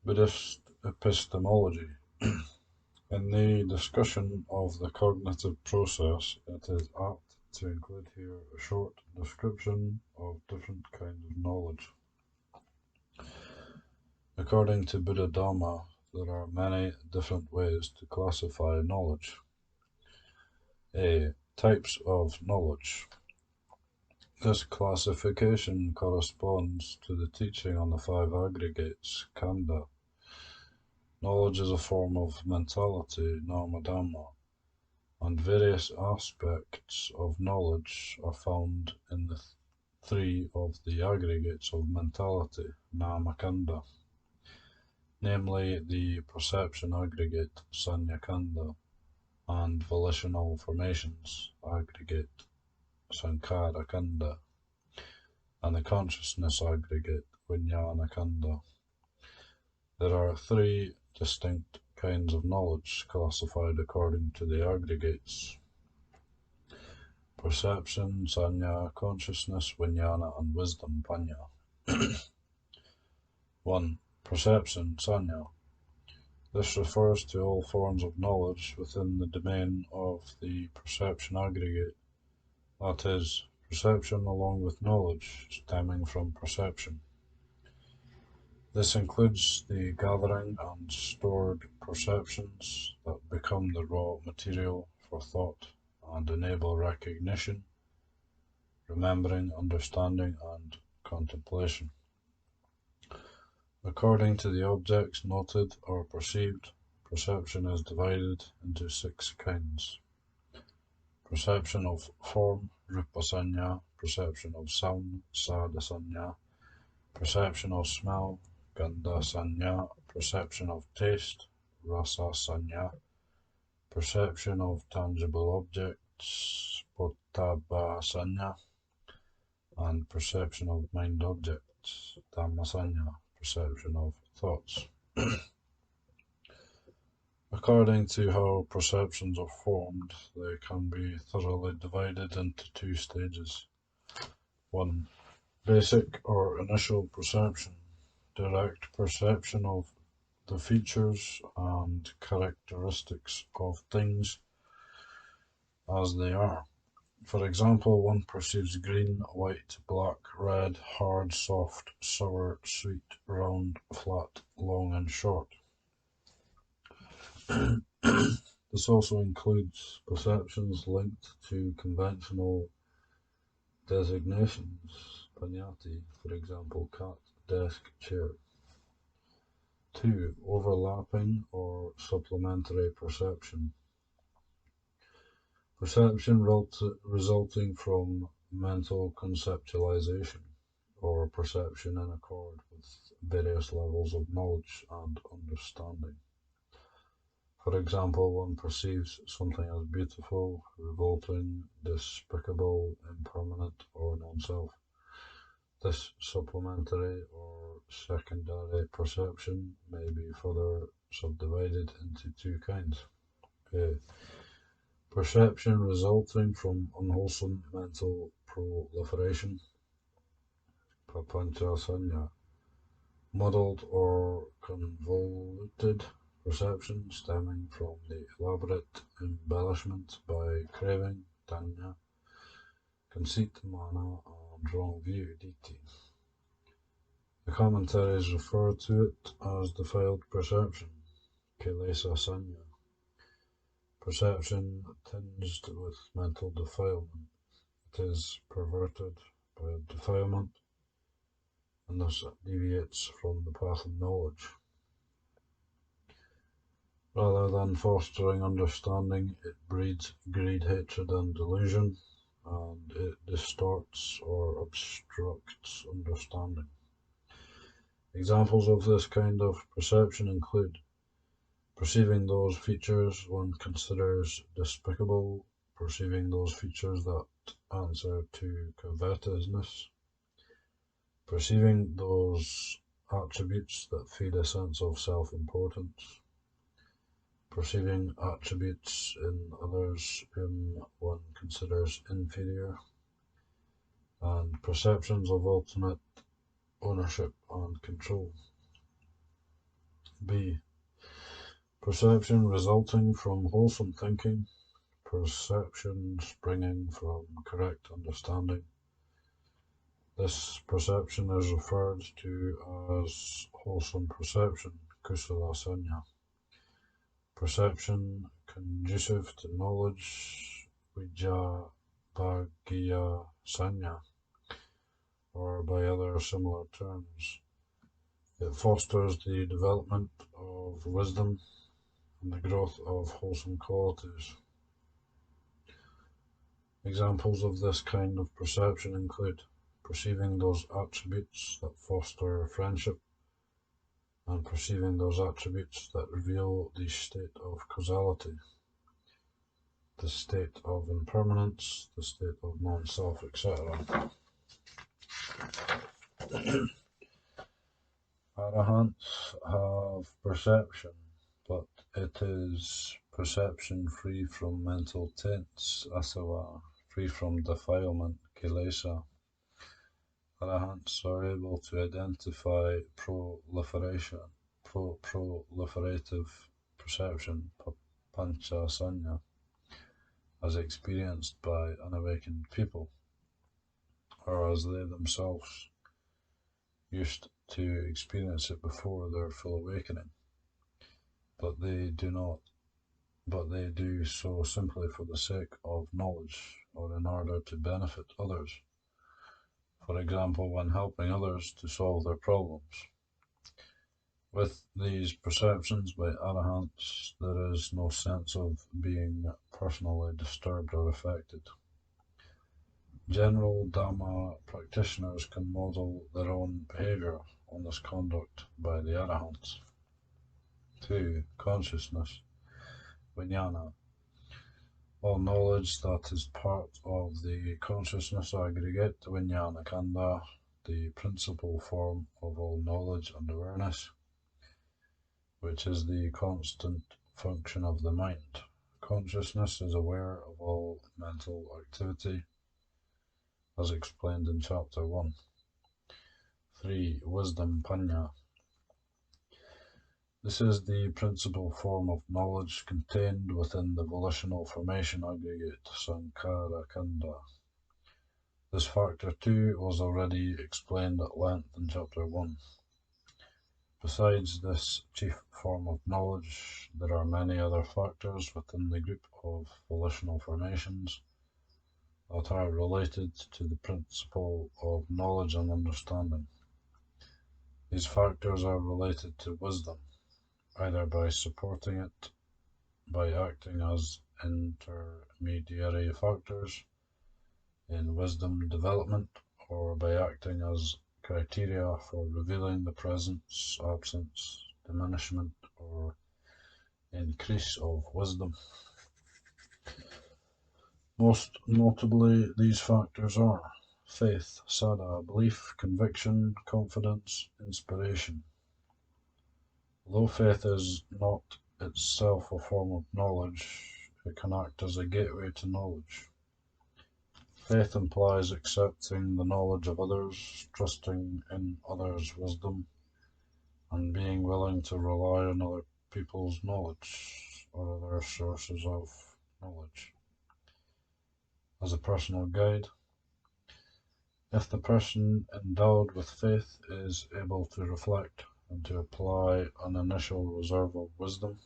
Buddhist epistemology. In the discussion of the cognitive process, it is apt to include here a short description of different kinds of knowledge. According to Buddhadhamma, there are many different ways to classify knowledge. A. Types of knowledge. This classification corresponds to the teaching on the five aggregates, khandha. Knowledge is a form of mentality, Dhamma, and various aspects of knowledge are found in the three of the aggregates of mentality, Namakanda, namely the perception aggregate, Sanyakanda, and volitional formations aggregate, Sankarakanda, and the consciousness aggregate, Vijnanakanda. There are three distinct kinds of knowledge classified according to the aggregates: perception, sanya, consciousness, vijnana, and wisdom, panya. 1. Perception, sanya. This refers to all forms of knowledge within the domain of the perception aggregate, that is, perception along with knowledge stemming from perception. This includes the gathering and stored perceptions that become the raw material for thought and enable recognition, remembering, understanding, and contemplation. According to the objects noted or perceived, perception is divided into 6 kinds. Perception of form, rupasanya; perception of sound, sadasanya; perception of smell, gandha sanya; perception of taste, rasa sanya; perception of tangible objects, pottabha sanya; and perception of mind objects, dhamma sanya; perception of thoughts. According to how perceptions are formed, they can be thoroughly divided into 2 stages. 1. Basic or initial perception, direct perception of the features and characteristics of things as they are. For example, one perceives green, white, black, red, hard, soft, sour, sweet, round, flat, long, and short. This also includes perceptions linked to conventional designations, panyati, for example, cat, desk, chair. 2. Overlapping or supplementary perception. Perception resulting from mental conceptualization, or perception in accord with various levels of knowledge and understanding. For example, one perceives something as beautiful, revolting, despicable, impermanent, or non-self. This supplementary or secondary perception may be further subdivided into 2 kinds. A. Perception resulting from unwholesome mental proliferation, papancha sanya; muddled or convoluted perception stemming from the elaborate embellishment by craving, tanya; conceit, mana; and wrong view, ditthi. The commentaries refer to it as defiled perception, kilesa sanya; perception tinged with mental defilement. It is perverted by defilement and thus deviates from the path of knowledge. Rather than fostering understanding, it breeds greed, hatred, and delusion, and it distorts or obstructs understanding. Examples of this kind of perception include perceiving those features one considers despicable, perceiving those features that answer to covetousness, perceiving those attributes that feed a sense of self-importance, perceiving attributes in others whom one considers inferior, and perceptions of ultimate ownership and control. B. Perception resulting from wholesome thinking, perception springing from correct understanding. This perception is referred to as wholesome perception, kusala sanya. Perception conducive to knowledge, vijja bhagya sanya, or by other similar terms. It fosters the development of wisdom and the growth of wholesome qualities. Examples of this kind of perception include perceiving those attributes that foster friendship and perceiving those attributes that reveal the state of causality, the state of impermanence, the state of non-self, etc. Arahants have perception, but it is perception free from mental taints, asava, free from defilement, kilesa. Arahants are able to identify proliferative perception, pancha sanya, as experienced by unawakened people, or as they themselves used to experience it before their full awakening. But they do so simply for the sake of knowledge or in order to benefit others. For example, when helping others to solve their problems. With these perceptions by arahants, there is no sense of being personally disturbed or affected. General Dhamma practitioners can model their own behavior on this conduct by the arahants. 2. Consciousness, vijnana. All knowledge that is part of the consciousness aggregate, vijnana kanda, the principal form of all knowledge and awareness, which is the constant function of the mind. Consciousness is aware of all mental activity, as explained in chapter 1. 3. Wisdom, panya. This is the principal form of knowledge contained within the volitional formation aggregate, sankhara kanda. This factor too was already explained at length in chapter 1. Besides this chief form of knowledge, there are many other factors within the group of volitional formations that are related to the principle of knowledge and understanding. These factors are related to wisdom, either by supporting it, by acting as intermediary factors in wisdom development, or by acting as criteria for revealing the presence, absence, diminishment, or increase of wisdom. Most notably, these factors are faith, sada, belief, conviction, confidence, inspiration. Although faith is not itself a form of knowledge, it can act as a gateway to knowledge. Faith implies accepting the knowledge of others, trusting in others' wisdom, and being willing to rely on other people's knowledge or other sources of knowledge as a personal guide. If the person endowed with faith is able to reflect and to apply an initial reserve of wisdom,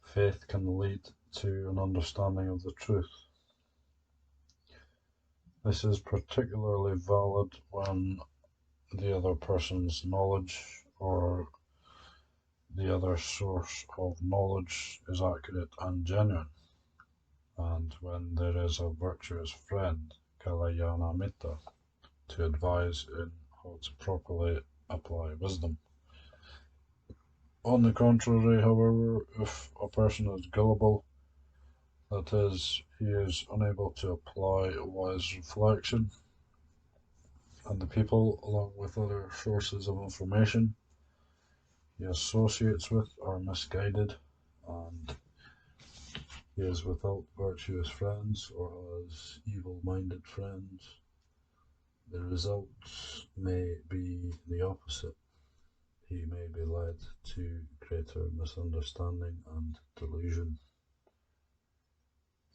faith can lead to an understanding of the truth. This is particularly valid when the other person's knowledge or the other source of knowledge is accurate and genuine, and when there is a virtuous friend, kalyana mitta, to advise in how to properly apply wisdom. On the contrary, however, if a person is gullible, that is, he is unable to apply wise reflection, and the people, along with other sources of information he associates with, are misguided, and he is without virtuous friends or has evil-minded friends, the results may be the opposite. he may be led to greater misunderstanding and delusion.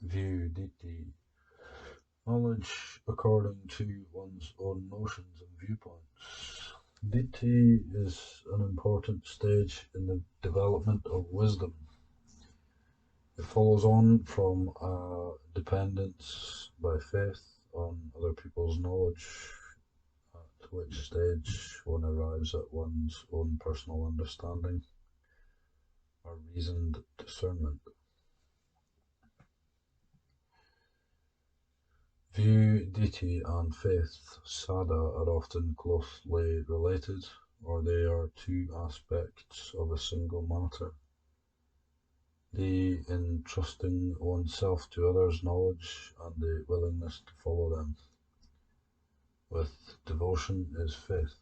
View Diti. Knowledge according to one's own notions and viewpoints. Diti is an important stage in the development of wisdom. It follows on from dependence by faith on other people's knowledge, at which stage one arrives at one's own personal understanding or reasoned discernment. View, Diti and faith, Sada, are often closely related, or they are two aspects of a single matter. The entrusting oneself to others' knowledge and the willingness to follow them with devotion is faith.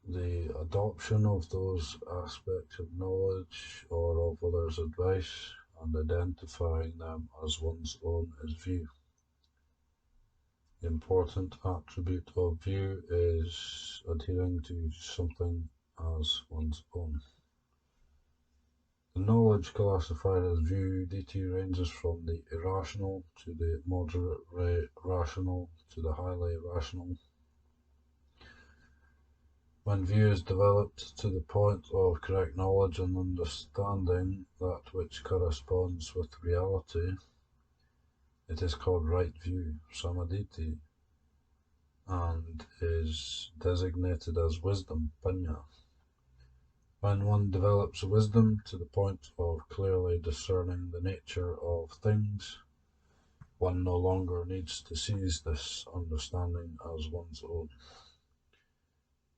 The adoption of those aspects of knowledge or of others' advice and identifying them as one's own is view. The important attribute of view is adhering to something as one's own. The knowledge classified as view, Diti, ranges from the irrational to the moderate rational to the highly rational. When view is developed to the point of correct knowledge and understanding that which corresponds with reality, it is called right view, Samaditi, and is designated as wisdom, Panya. When one develops wisdom to the point of clearly discerning the nature of things, one no longer needs to seize this understanding as one's own.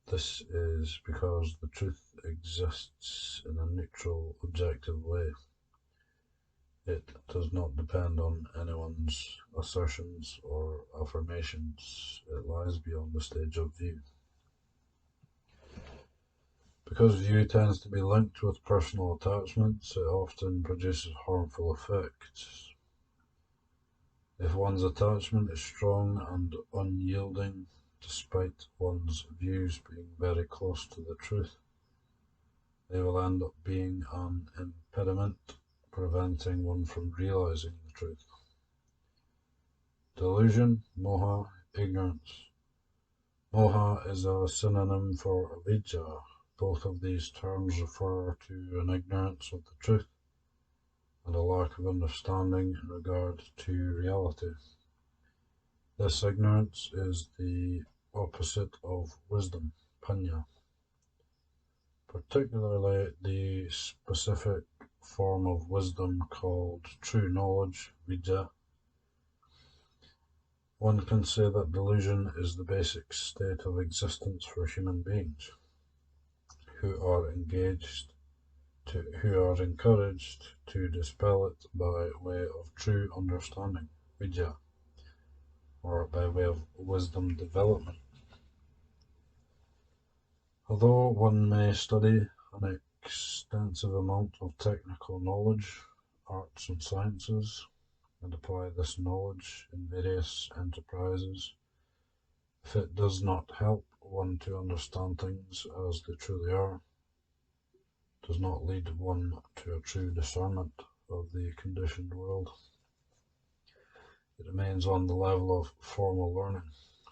This is because the truth exists in a neutral, objective way. It does not depend on anyone's assertions or affirmations. It lies beyond the stage of view. Because view tends to be linked with personal attachments, it often produces harmful effects. If one's attachment is strong and unyielding, despite one's views being very close to the truth, they will end up being an impediment, preventing one from realizing the truth. Delusion, moha, ignorance. Moha is a synonym for avidya. Both of these terms refer to an ignorance of the truth and a lack of understanding in regard to reality. This ignorance is the opposite of wisdom, Panya. Particularly the specific form of wisdom called true knowledge, Vidya. One can say that delusion is the basic state of existence for human beings who are encouraged to dispel it by way of true understanding, Vidya, or by way of wisdom development. Although one may study an extensive amount of technical knowledge, arts and sciences, and apply this knowledge in various enterprises, if it does not help one to understand things as they truly are, does not lead one to a true discernment of the conditioned world, it remains on the level of formal learning,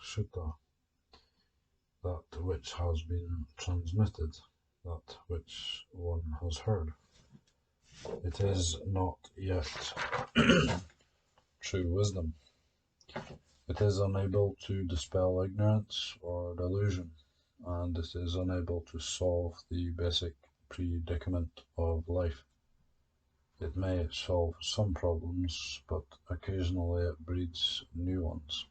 sutta, that which has been transmitted, that which one has heard. It is not yet true wisdom. It is unable to dispel ignorance or delusion, and it is unable to solve the basic predicament of life. It may solve some problems, but occasionally it breeds new ones.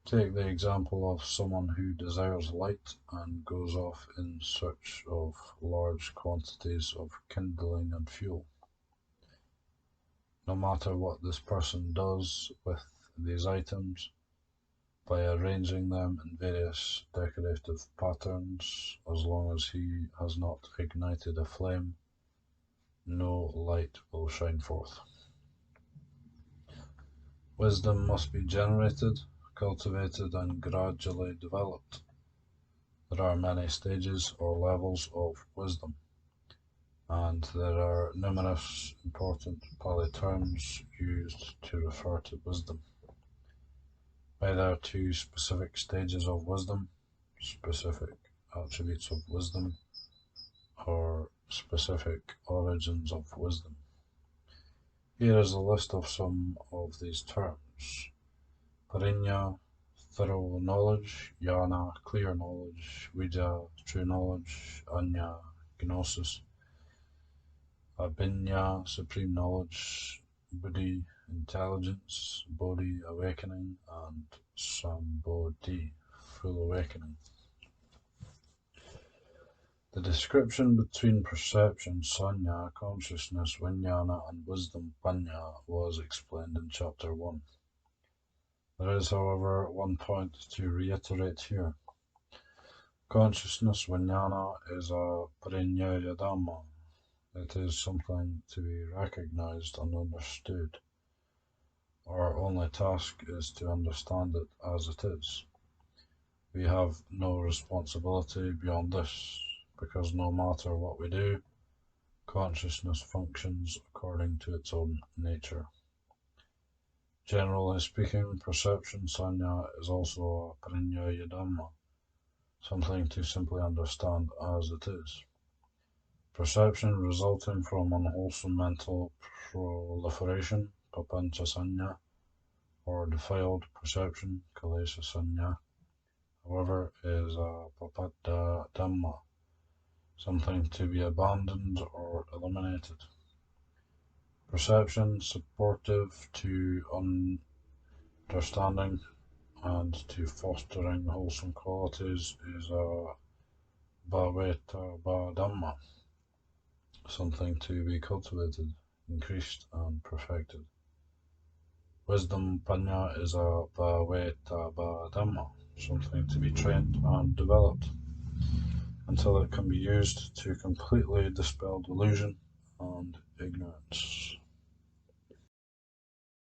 Take the example of someone who desires light and goes off in search of large quantities of kindling and fuel. No matter what this person does with these items, by arranging them in various decorative patterns, as long as he has not ignited a flame, no light will shine forth. Wisdom must be generated, cultivated, and gradually developed. There are many stages or levels of wisdom, and there are numerous important Pali terms used to refer to wisdom, either to specific stages of wisdom, specific attributes of wisdom, or specific origins of wisdom. Here is a list of some of these terms. Parinya, thorough knowledge; jnana, clear knowledge; vidya, true knowledge; anya, gnosis; abhinya, supreme knowledge; buddhi, intelligence; bodhi, awakening; and sambodhi, full awakening. The description between perception, sanya, consciousness, vijnana, and wisdom, panya, was explained in chapter 1. There is, however, one point to reiterate here. Consciousness, vijnana, is a Panyavaro. It is something to be recognized and understood. Our only task is to understand it as it is. We have no responsibility beyond this, because no matter what we do, consciousness functions according to its own nature. Generally speaking, perception, sanya, is also a Panyavaro, something to simply understand as it is. Perception resulting from unwholesome mental proliferation, papancha sanya, or defiled perception, kilesa sanya, however, is a Buddhadhamma, something to be abandoned or eliminated. Perception supportive to understanding and to fostering wholesome qualities is a Buddhadhamma, something to be cultivated, increased, and perfected. Wisdom, panya, is a Buddhadhamma, something to be trained and developed until it can be used to completely dispel delusion and ignorance.